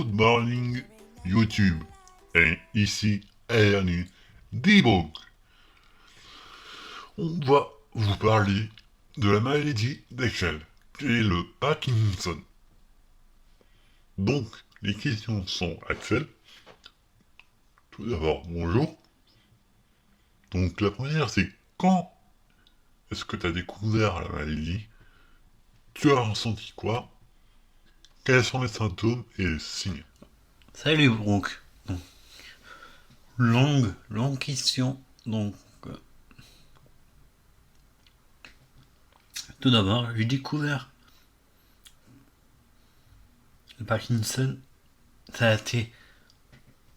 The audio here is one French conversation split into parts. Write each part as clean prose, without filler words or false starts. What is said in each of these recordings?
Good morning YouTube. Et ici Ernie Debunk. On va vous parler de la maladie d'Excel, qui est le Parkinson. Donc, les questions sont Axel. Tout d'abord, bonjour. Donc, la première, c'est quand est-ce que tu as découvert la maladie? Tu as ressenti quoi? Quels sont les symptômes et les signes? Salut Brooke. Donc, longue question. Donc, tout d'abord, j'ai découvert le Parkinson. Ça a été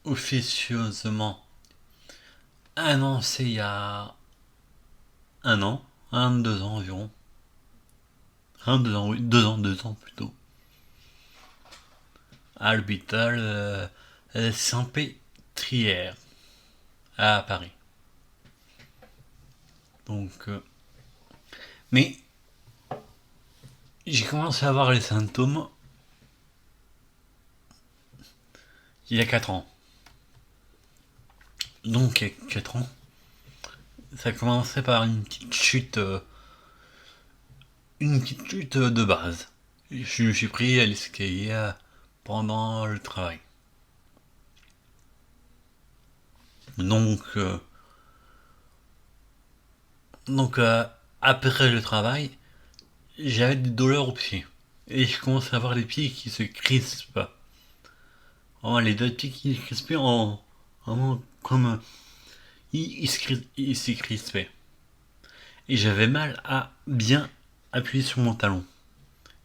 officieusement annoncé il y a un an, 2 ans environ. 2 ans, oui, 2 ans plutôt. À l'hôpital Saint-Pétrière, à Paris. Donc, mais j'ai commencé à avoir les symptômes il y a 4 ans. Donc, il y a 4 ans, ça a commencé par une petite chute de base. Je me suis pris à l'escalier pendant le travail. Donc, après le travail, j'avais des douleurs aux pieds. Et je commençais à avoir les pieds qui se crispent. Vraiment, les deux pieds qui se crispaient comme ils se crispaient. Et j'avais mal à bien appuyer sur mon talon.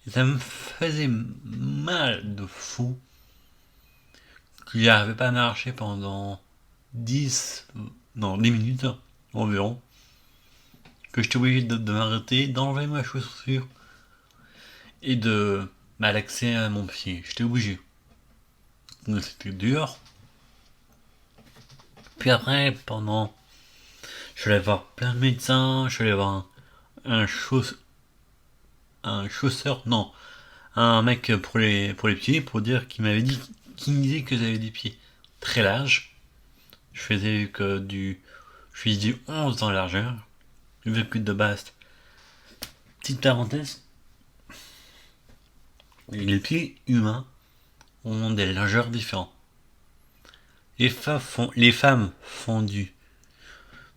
Et ça me faisait mal de fou que j'arrivais pas à marcher pendant 10 minutes environ. Que j'étais obligé de m'arrêter, d'enlever ma chaussure et de malaxer à mon pied. J'étais obligé. Donc c'était dur. Puis après, je suis allé voir plein de médecins, je suis allé voir un chausseur, non, un mec pour les pieds, pour dire qu'il me disait que j'avais des pieds très larges. Je faisais je faisais du 11 en largeur. Vu que de base, petite parenthèse, les pieds humains ont des largeurs différentes. Les femmes font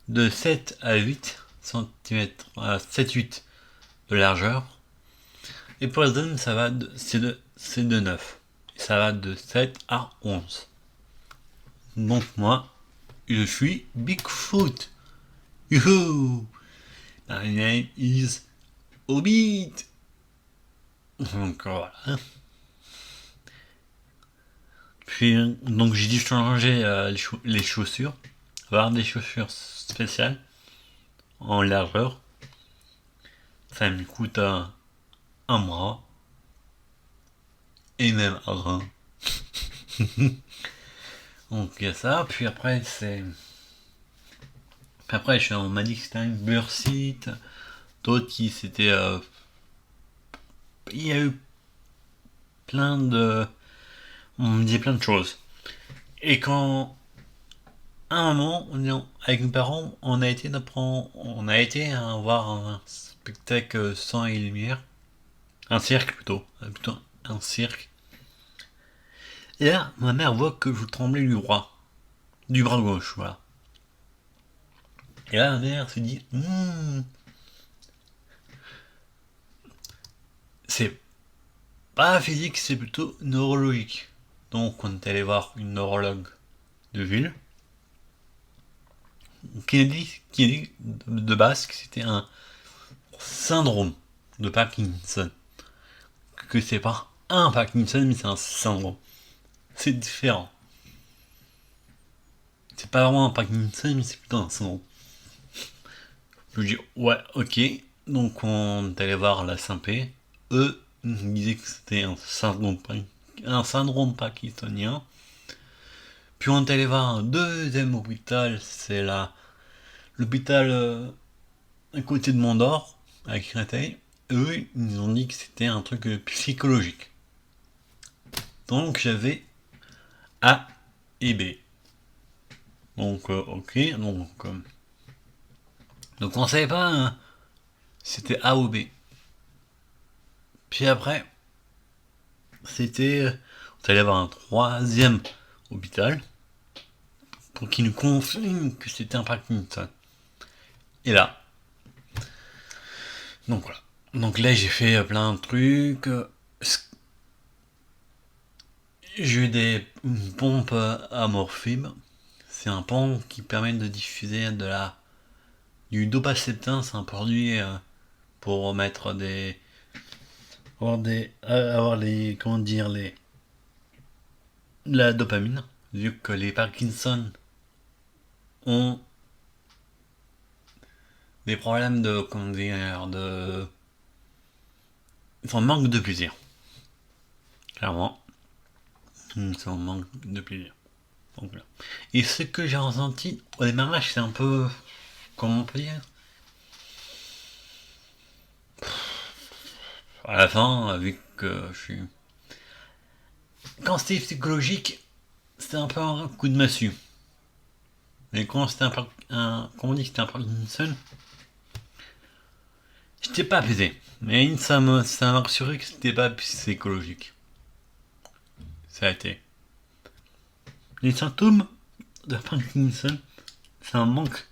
de 7 à 8 cm à 7-8 de largeur. Et pour les hommes, c'est de 9. Et ça va de 7 à 11. Donc moi, je suis Bigfoot. Youhou! My name is Hobbit. Donc voilà. Puis donc j'ai dû changer les chaussures, avoir des chaussures spéciales en largeur. Ça me coûte un mois et même un rein. Donc il y a ça. Puis après on m'a dit que c'était un bursite. D'autres qui c'était il y a eu plein de on me disait plein de choses. Et quand à un moment, avec mes parents, on a été voir un spectacle sang et lumière, un cirque plutôt un cirque. Et là, ma mère voit que je tremblais du bras gauche, voilà. Et là, ma mère se dit, c'est pas physique, c'est plutôt neurologique. Donc, on est allé voir une neurologue de ville qui a dit de base que c'était un syndrome de Parkinson. Que c'est pas un Parkinson, mais c'est un syndrome. C'est différent. C'est pas vraiment un Parkinson, mais c'est plutôt un syndrome. Je dis, ouais, ok. Donc on est allé voir la Saint-P. Eux nous disaient que c'était un syndrome parkinsonien. Puis on est allé voir un deuxième hôpital, c'est l'hôpital à côté de Mondor, à Créteil. Eux, ils nous ont dit que c'était un truc psychologique. Donc j'avais A et B. Donc, ok, donc on savait pas si c'était A ou B. Puis après, on allait avoir un troisième hôpital pour qu'il nous confirme que c'était un Parkinson. Et là, donc voilà. Donc là, j'ai fait plein de trucs. J'ai eu une pompe à morphine. C'est un pompe qui permet de diffuser du dopacétin. C'est un produit pour mettre avoir les, comment dire, la dopamine. Vu que les Parkinson ont des problèmes de, comment dire, ils sont en manque de plaisir. Clairement. Ils sont en manque de plaisir. Donc, là. Et ce que j'ai ressenti au démarrage, c'est un peu, comment on peut dire, à la fin, vu que je suis... Quand c'était psychologique, c'était un peu un coup de massue. Mais quand c'était comment on dit que c'était un Parkinson, j'étais pas apaisé. Mais ça m'a rassuré que c'était pas psychologique. Ça a été. Les symptômes de Parkinson, c'est un manque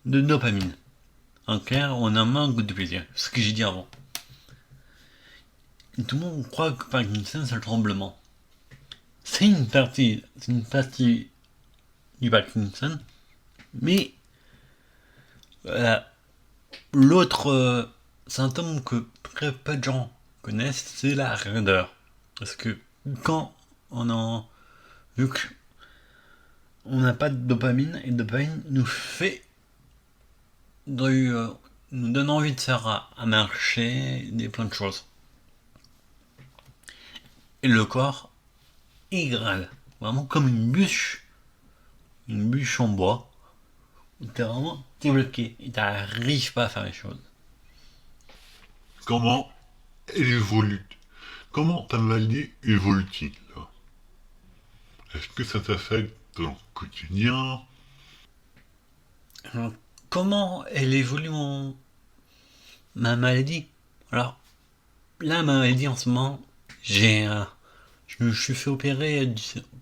de dopamine. En clair, on a un manque de plaisir. Ce que j'ai dit avant. Et tout le monde croit que Parkinson, c'est le tremblement. C'est une partie du Parkinson, mais euh, l'autre symptôme que très peu de gens connaissent, c'est la raideur. Parce que quand on en... Vu qu'on n'a pas de dopamine, et dopamine nous donne envie de faire à marcher, plein de choses. Et le corps, il grâle. Vraiment comme une bûche en bois. Où t'es bloqué et t'arrives pas à faire les choses. Comment elle évolue? Comment ta maladie évolue-t-il? Est-ce que ça t'affecte dans le quotidien? Alors, comment elle évolue ma maladie? Alors, là, ma maladie en ce moment, je me suis fait opérer,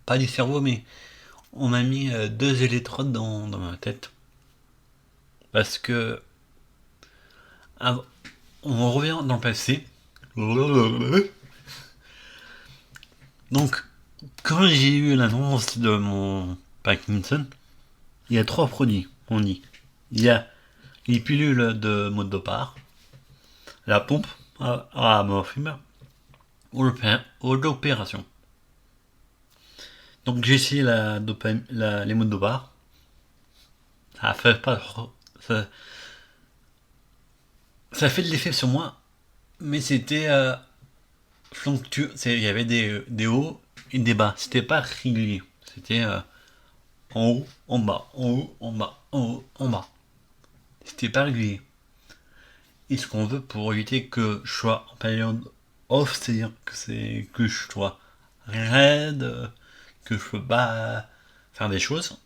pas du cerveau, mais on m'a mis 2 électrodes dans ma tête. Parce que, on revient dans le passé. Donc, quand j'ai eu l'annonce de mon Parkinson, il y a 3 produits, on dit. Il y a les pilules de Modopar, la pompe à morphine ou l'opération. Donc j'ai essayé les Modopar. Ça fait pas ça, ça fait de l'effet sur moi, mais c'était fluctueux. Il y avait des hauts et des bas. C'était pas régulier. C'était en haut, en bas, en haut, en bas, en haut, en bas. C'était pas régulier. Et ce qu'on veut pour éviter que je sois en période off, c'est-à-dire que je sois raide, que je peux pas faire des choses.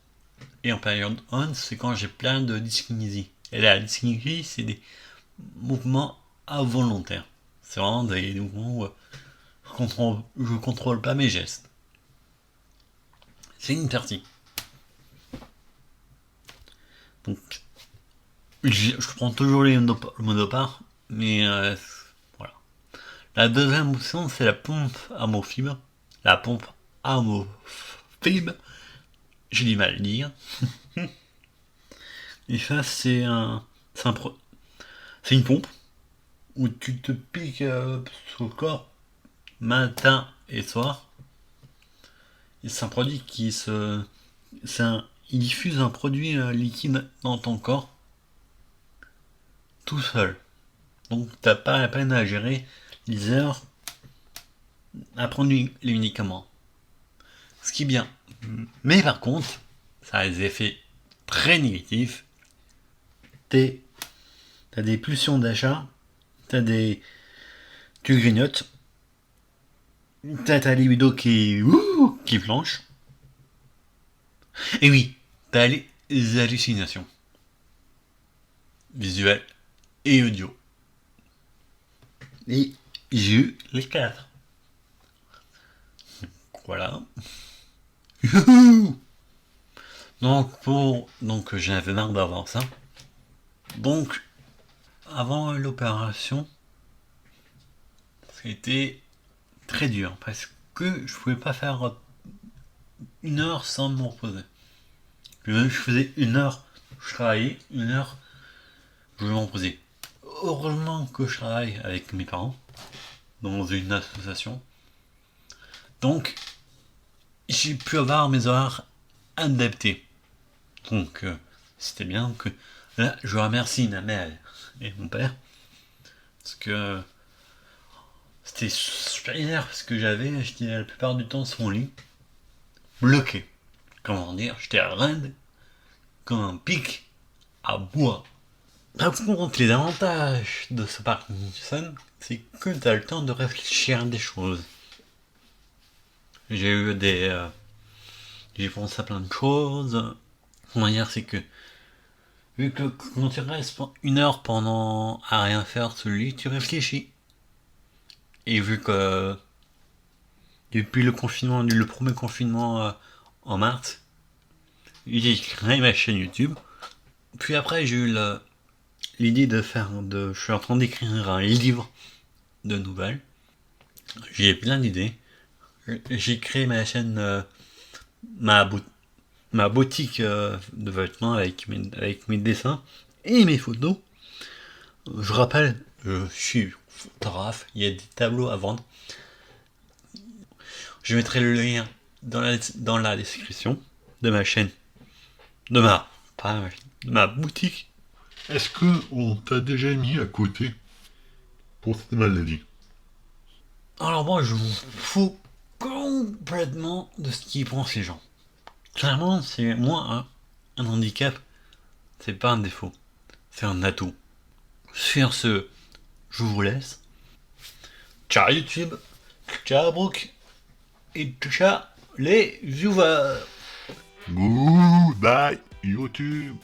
Et en période on, c'est quand j'ai plein de dyskinésie. Et la dyskinésie, c'est des mouvements involontaires. C'est vraiment des mouvements où je contrôle pas mes gestes. C'est une partie. Donc, je prends toujours le monopare, mais voilà. La deuxième option, c'est la pompe à morphine. La pompe à morphine, j'ai du mal à le dire. Et ça, c'est une pompe où tu te piques sur le corps matin et soir. Et c'est un produit il diffuse un produit liquide dans ton corps tout seul. Donc t'as pas la peine à gérer les heures à prendre les médicaments. Ce qui est bien. Mais par contre, ça a des effets très négatifs. T'as des pulsions d'achat, tu grignotes, t'as ta libido qui flanche. Et oui, t'as les hallucinations. Visuelles et audio. Et j'ai eu les 4. Voilà. Donc j'avais marre d'avoir ça. Donc avant l'opération, c'était très dur parce que je pouvais pas faire 1 heure sans me reposer. Je faisais 1 heure, je travaillais, 1 heure, je me reposais. Heureusement que je travaille avec mes parents dans une association. Donc j'ai pu avoir mes horaires adaptés. Donc c'était bien que là je remercie ma mère et mon père parce que c'était super parce que j'étais la plupart du temps sur mon lit bloqué. Comment dire, j'étais raide comme un pic à bois. Par contre, les avantages de ce Parkinson, c'est que tu as le temps de réfléchir à des choses. J'ai eu j'ai pensé à plein de choses. Comment dire, c'est que vu que quand tu restes 1 heure pendant à rien faire sur le lit, tu réfléchis. Et vu que depuis le premier confinement en mars, j'ai créé ma chaîne YouTube. Puis après, j'ai eu l'idée je suis en train d'écrire un livre de nouvelles. J'ai plein d'idées. J'ai créé ma chaîne, ma, ma boutique de vêtements avec mes dessins et mes photos. Je rappelle, je suis photographe, il y a des tableaux à vendre. Je mettrai le lien dans la description de ma chaîne, pas ma chaîne, de ma boutique. Est-ce que on t'a déjà mis à côté pour cette maladie? Alors moi, je m'en fous complètement de ce qu'ils pensent les gens. Clairement, c'est moi un handicap, c'est pas un défaut, c'est un atout. Sur ce, je vous laisse. Ciao YouTube, ciao Brooke, et ciao les viewers. Goodbye, YouTube.